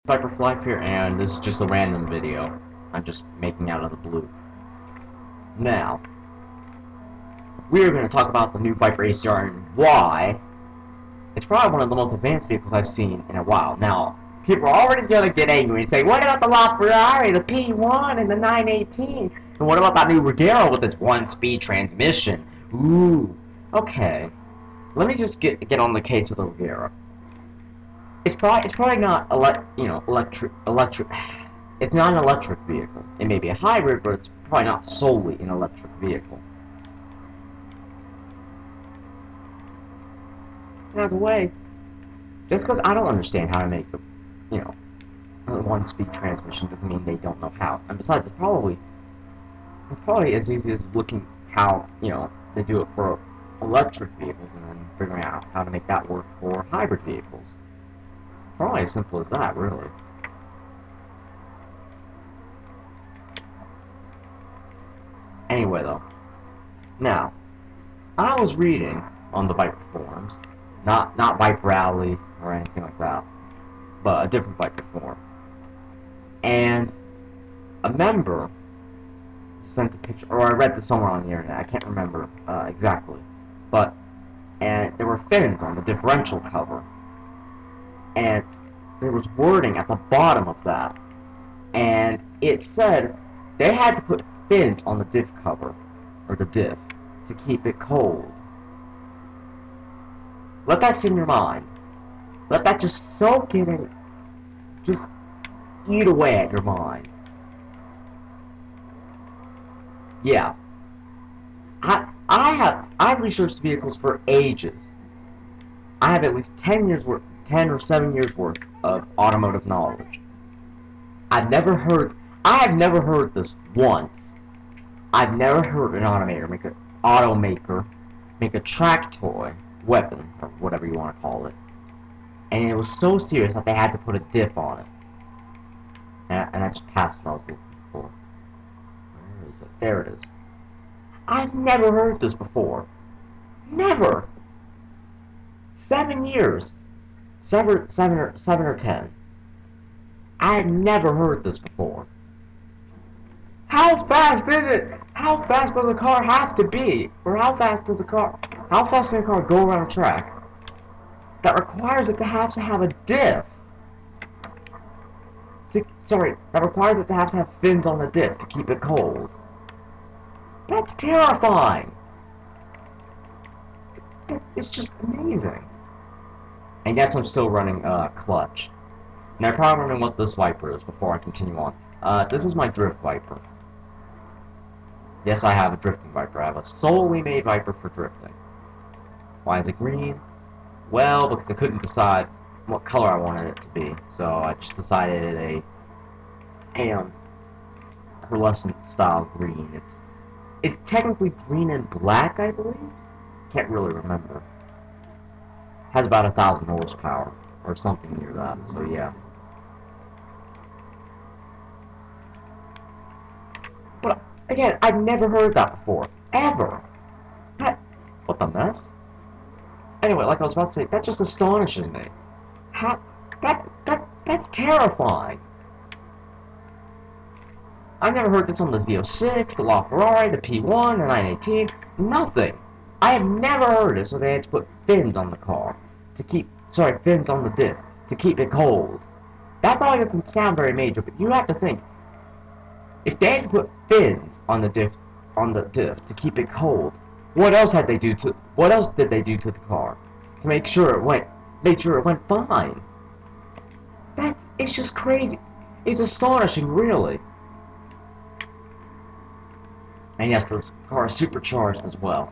Viper Flag here, and this is just a random video I'm just making out of the blue. Now, we're going to talk about the new Viper ACR and why it's probably one of the most advanced vehicles I've seen in a while. Now, people are already going to get angry and say, what about the LaFerrari, the P1, and the 918? And what about that new Regera with its one-speed transmission? Ooh, okay. Let me just get on the case of the Regera. It's probably not electric. It's not an electric vehicle. It may be a hybrid, but it's probably not solely an electric vehicle. Out of the way, just because I don't understand how to make a one-speed transmission doesn't mean they don't know how. And besides, it's probably as easy as looking how they do it for electric vehicles and then figuring out how to make that work for hybrid vehicles. Probably as simple as that, really. Anyway, though. Now, I was reading on the Viper forums, not Viper Rally or anything like that, but a different Viper forum. And a member sent a picture, or I read this somewhere on the internet, I can't remember exactly, and there were fins on the differential cover. And there was wording at the bottom of that, and it said they had to put fins on the diff cover, or the diff, to keep it cold. Let that sit in your mind. Let that just soak in and just eat away at your mind. Yeah. I've researched vehicles for ages. I have at least 10 or 7 years worth of automotive knowledge. I have never heard this once. I've never heard an automaker make a track toy weapon, or whatever you want to call it, and it was so serious that they had to put a diff on it. And I just passed what I was looking for. Where is it? There it is. I've never heard this before. Never. 7 years. Seven or 10. I had never heard this before. How fast is it? How fast does a car have to be? Or how fast can a car go around a track that requires it to have a diff? That requires it to have fins on the diff to keep it cold. That's terrifying. It's just amazing. And yes, I'm still running clutch. Now, I'm probably wondering what this Viper is before I continue on. This is my drift Viper. Yes, I have a drifting Viper. I have a solely made Viper for drifting. Why is it green? Well, because I couldn't decide what color I wanted it to be, so I just decided a pearlescent style green. It's technically green and black, I believe. Can't really remember. Has about 1,000 horsepower, or something near that, so yeah. But, again, I've never heard that before. Ever! What the mess? Anyway, like I was about to say, that just astonishes me. That's terrifying. I've never heard this on the Z06, the LaFerrari, the P1, the 918, nothing. I have never heard it, so they had to put fins on the car fins on the diff to keep it cold. That probably doesn't sound very major, but you have to think, if they had to put fins on the diff to keep it cold, what else did they do to the car to make sure it went fine? It's just crazy. It's astonishing, really. And yes, this car is supercharged as well.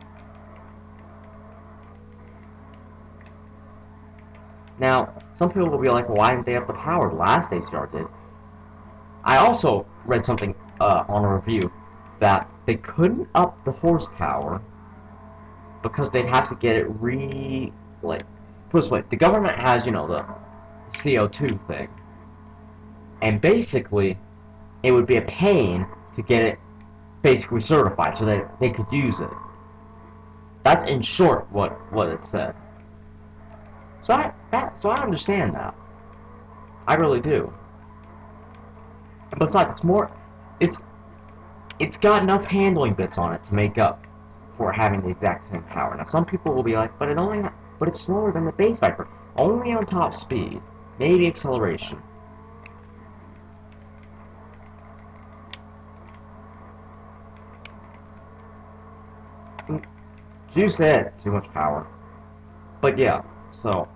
Now, some people will be like, well, why didn't they up the power? The last ACR did. I also read something on a review that they couldn't up the horsepower because they'd have to get it put this way, the government has, the CO2 thing. And basically, it would be a pain to get it basically certified so that they could use it. That's in short what it said. So I understand that. I really do. And besides, it's got enough handling bits on it to make up for having the exact same power. Now, some people will be like, but it's slower than the base Viper. Only on top speed, maybe acceleration. You said too much power, but yeah, so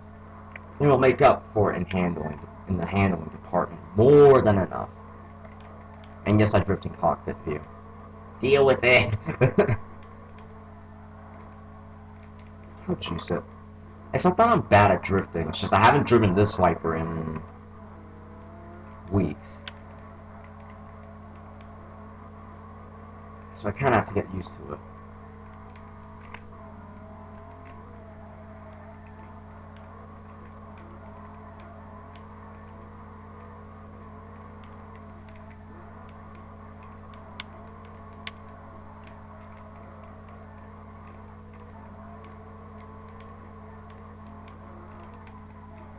it'll make up for it in the handling department more than enough. And yes, I drift in cockpit view. Deal with it. How juice it? It's not that I'm bad at drifting. It's just I haven't driven this Viper in weeks, so I kind of have to get used to it.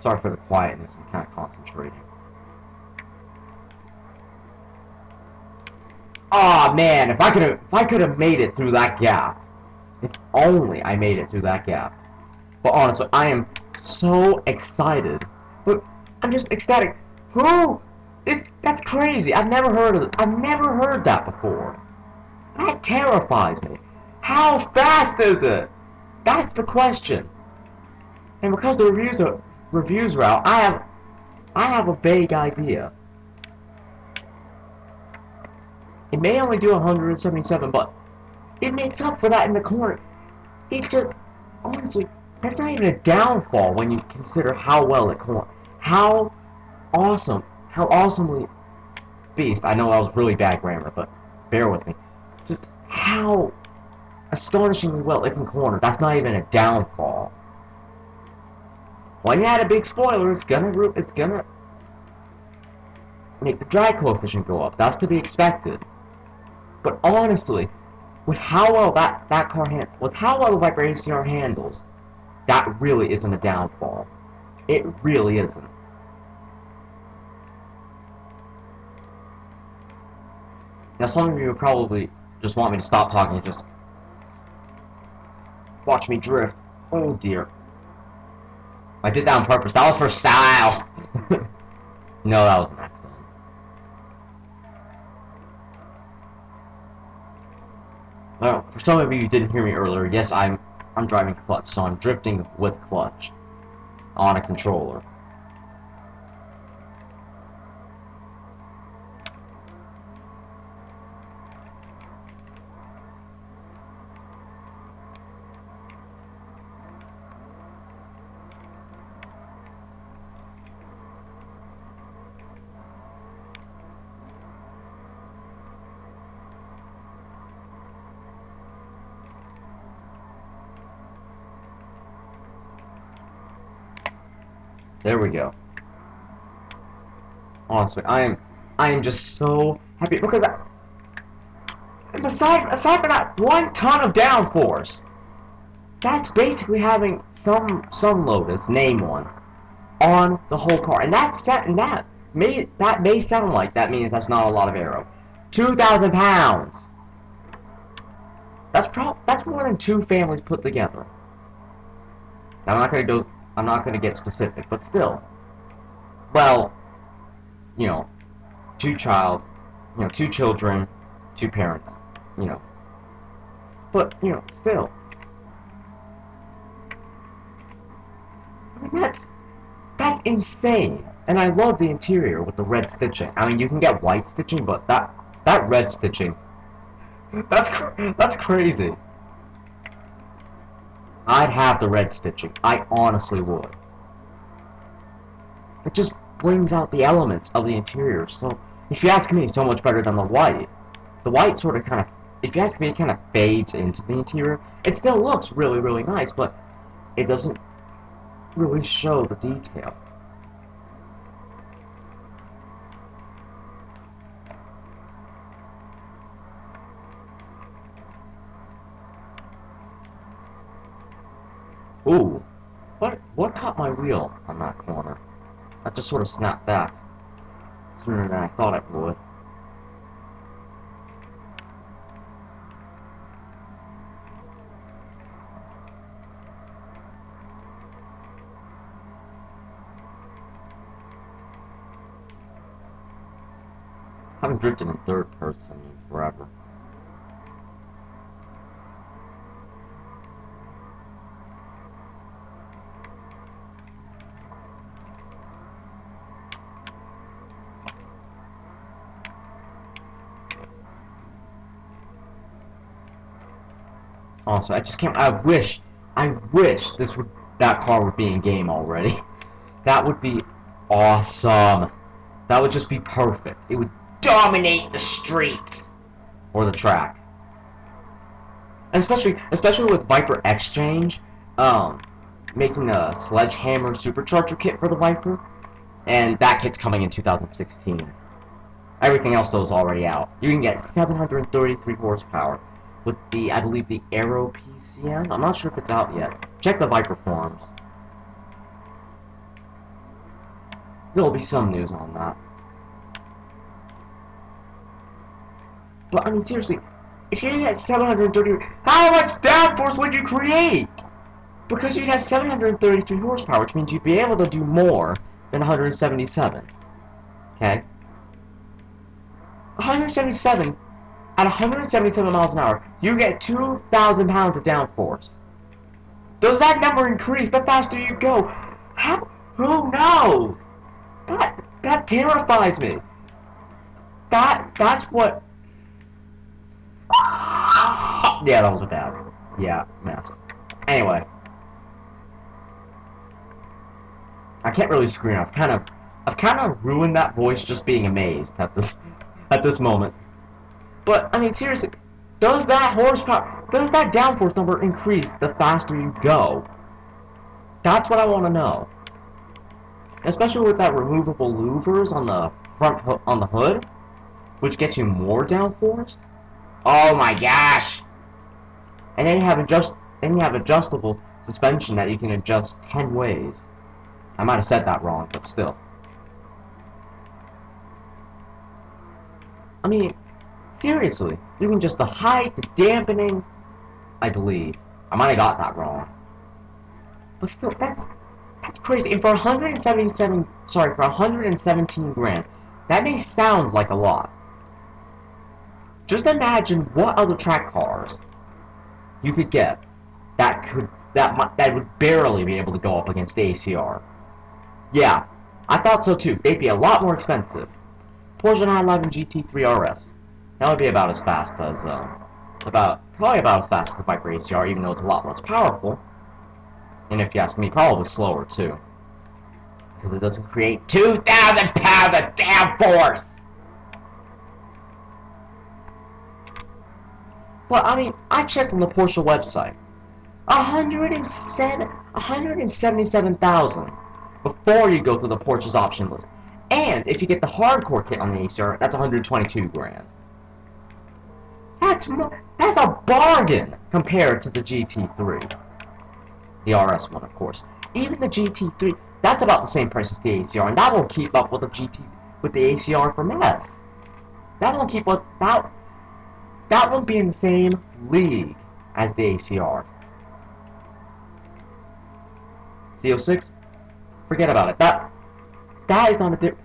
Sorry for the quietness, I'm kind of concentrating. Aw, oh, man, if I could have made it through that gap. If only I made it through that gap. But honestly, I am so excited. But I'm just ecstatic. That's crazy. I've never heard of it. I've never heard that before. That terrifies me. How fast is it? That's the question. And because the reviews are out, I have a vague idea. It may only do 177, but it makes up for that in the corner. It just, honestly, that's not even a downfall when you consider how well it corners. How awesomely beast. I know that was really bad grammar, but bear with me. Just how astonishingly well it can corner. That's not even a downfall. When you add a big spoiler, it's gonna make the drag coefficient go up. That's to be expected. But honestly, with how well with how well the Viper ACR handles, that really isn't a downfall. It really isn't. Now, some of you would probably just want me to stop talking and just watch me drift. Oh dear. I did that on purpose. That was for style. No, that was an accident. Well, for some of you who didn't hear me earlier, yes, I'm driving clutch, so I'm drifting with clutch on a controller. There we go. Honestly, I am just so happy because aside from that 1 ton of downforce, that's basically having some Lotus, name one, on the whole car, and that may sound like that means that's not a lot of aero. 2,000 pounds. That's more than 2 families put together. Now, I'm not gonna get specific, but still. Well, you know, 2 children, 2 parents, you know. But, you know, still. I mean, that's insane. And I love the interior with the red stitching. I mean, you can get white stitching, but that red stitching, that's crazy. I'd have the red stitching. I honestly would. It just brings out the elements of the interior. So, if you ask me, so much better than the white. The white sort of kind of, if you ask me, it kind of fades into the interior. It still looks really, really nice, but it doesn't really show the detail. Ooh, what caught my wheel on that corner? That just sort of snapped back. sooner than I thought it would. I haven't drifted in third person in forever. Also, I just can't. I wish that car would be in game already. That would be awesome. That would just be perfect. It would dominate the streets or the track. And especially with Viper Exchange, making a sledgehammer supercharger kit for the Viper, and that kit's coming in 2016. Everything else though is already out. You can get 733 horsepower with the, I believe, the Aero PCM. I'm not sure if it's out yet. Check the Viper forums. There'll be some news on that. But I mean, seriously, if you had 730, how much downforce would you create? Because you'd have 733 horsepower, which means you'd be able to do more than 177. Okay? 177, at 177 miles an hour, you get 2,000 pounds of downforce. Does that number increase the faster you go? How? Who knows? That terrifies me. That's what... Yeah, that was a bad... Yeah, mess. Anyway. I can't really scream. I've kind of ruined that voice just being amazed at this moment. But I mean, seriously, does that downforce number increase the faster you go? That's what I want to know. Especially with that removable louvers on the on the hood, which gets you more downforce. Oh my gosh! And then you have adjustable suspension that you can adjust 10 ways. I might have said that wrong, but still. I mean, seriously, you can just the height, the dampening, I believe. I might have got that wrong. But still, that's crazy. And for 117 grand, that may sound like a lot. Just imagine what other track cars you could get that would barely be able to go up against the ACR. Yeah, I thought so too. They'd be a lot more expensive. Porsche 911 GT3 RS. That would be about as fast as probably about as fast as the Viper ACR, even though it's a lot less powerful. And if you ask me, probably slower too, because it doesn't create 2,000 pounds of downforce. But I mean, I checked on the Porsche website. 177,000 before you go through the Porsche's option list. And if you get the hardcore kit on the ACR, that's 122 grand. That's a bargain compared to the GT3. The RS one, of course. Even the GT3, that's about the same price as the ACR, and that won't keep up with the ACR from S. That won't keep up. That won't be in the same league as the ACR. CO6, forget about it. That is on a different.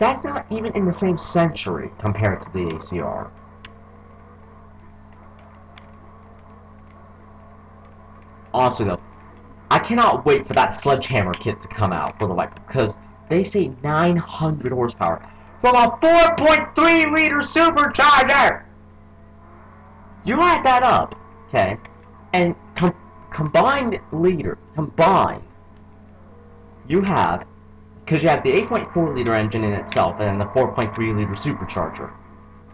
That's not even in the same century compared to the ACR. Honestly though, I cannot wait for that sledgehammer kit to come out for the Viper, because they say 900 horsepower from a 4.3 liter supercharger! You add that up, okay, and combined, you have, because you have the 8.4 liter engine in itself and then the 4.3 liter supercharger.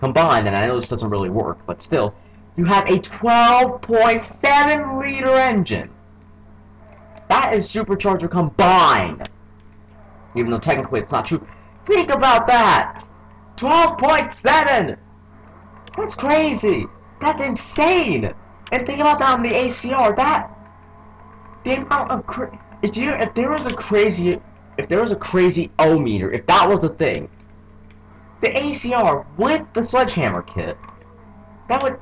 Combined, and I know this doesn't really work, but still, you have a 12.7 liter engine. That is supercharger combined. Even though technically it's not true. Think about that! 12.7! That's crazy! That's insane! And think about that on the ACR, the amount of if there was a crazy O meter, if that was a thing, the ACR with the sledgehammer kit, that would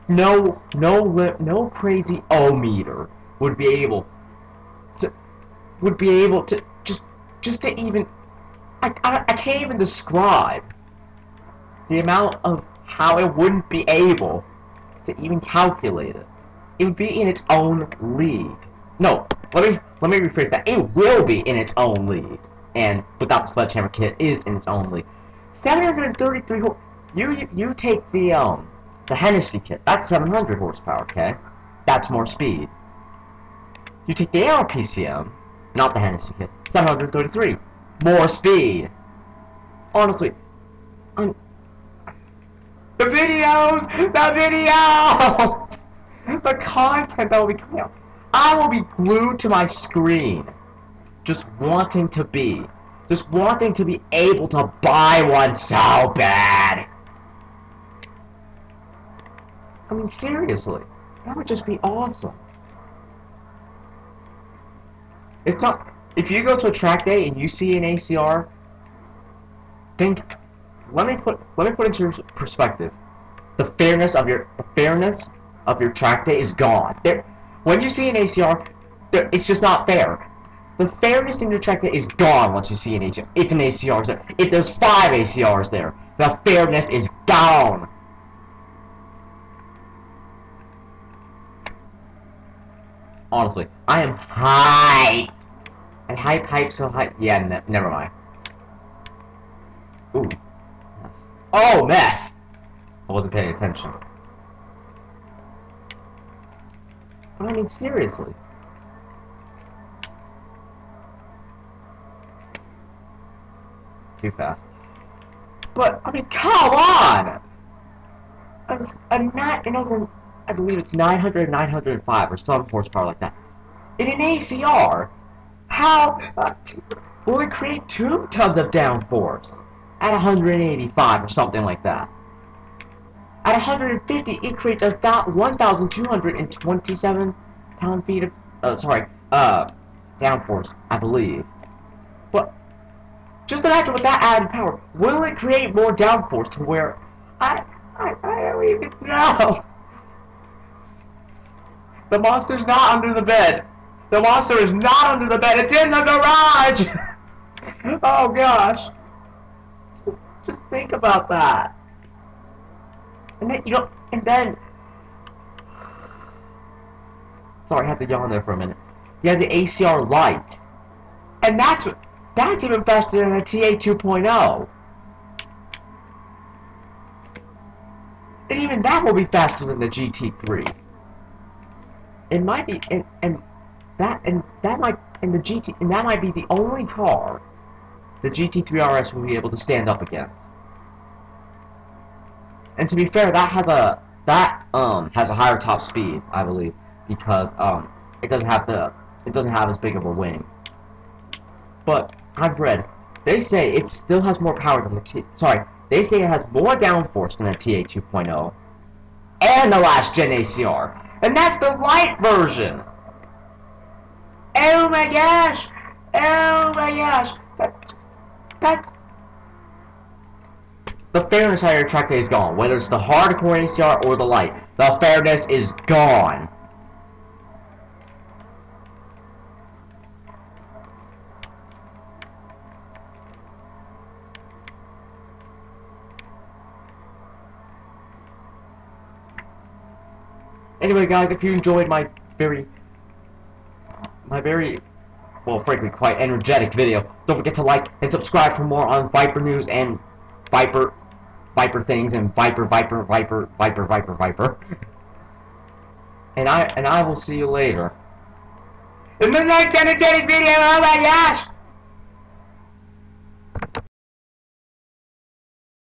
no crazy O-meter would be able to just to even I can't even describe the amount of how it wouldn't be able to even calculate it. It would be in its own league. No, let me rephrase that. It will be in its own league, and without the sledgehammer kit, is in its own league. 733 horse. You take the Hennessy kit. That's 700 horsepower. Okay, that's more speed. You take the AR PCM, not the Hennessy kit. 733 more speed. Honestly, the videos, the content that will be coming out. I will be glued to my screen, just wanting to be able to buy one so bad. I mean, seriously, that would just be awesome. It's not. If you go to a track day and you see an ACR, let me put into perspective. The fairness of your track day is gone. When you see an ACR, it's just not fair. The fairness in your track day is gone once you see an ACR. If an ACR is there, if there's 5 ACRs there, the fairness is gone. Honestly, I am hyped. And hype so hype. Yeah, never mind. Ooh. Oh, mess! I wasn't paying attention. But I mean, seriously. Too fast. But, I mean, come on! I believe it's 900, 905, or some horsepower like that. In an ACR, how will it create 2 tons of downforce at 185 or something like that? At 150, it creates 1,227 pound-feet of downforce, I believe. But just imagine with that added power, will it create more downforce to where I don't even know. The monster's not under the bed. The monster is not under the bed. It's in the garage. Oh gosh. Just think about that. And then sorry, I had to yawn there for a minute. You have the ACR Lite, and that's even faster than a TA 2.0. And even that will be faster than the GT3. It might be, and that might be the only car the GT3 RS will be able to stand up against. And to be fair, that has a higher top speed, I believe, because it doesn't have as big of a wing. But I've read, they say it still has more power than they say it has more downforce than the TA 2.0 and the last gen ACR. And that's the light version! Oh my gosh! Oh my gosh! That's... The fairness out of your track day is gone. Whether it's the hardcore ACR or the light, the fairness is gone. Anyway, guys, if you enjoyed my very, well, frankly, quite energetic video, don't forget to like and subscribe for more on Viper news and Viper things and Viper. And I will see you later. In the next energetic video. Oh my gosh!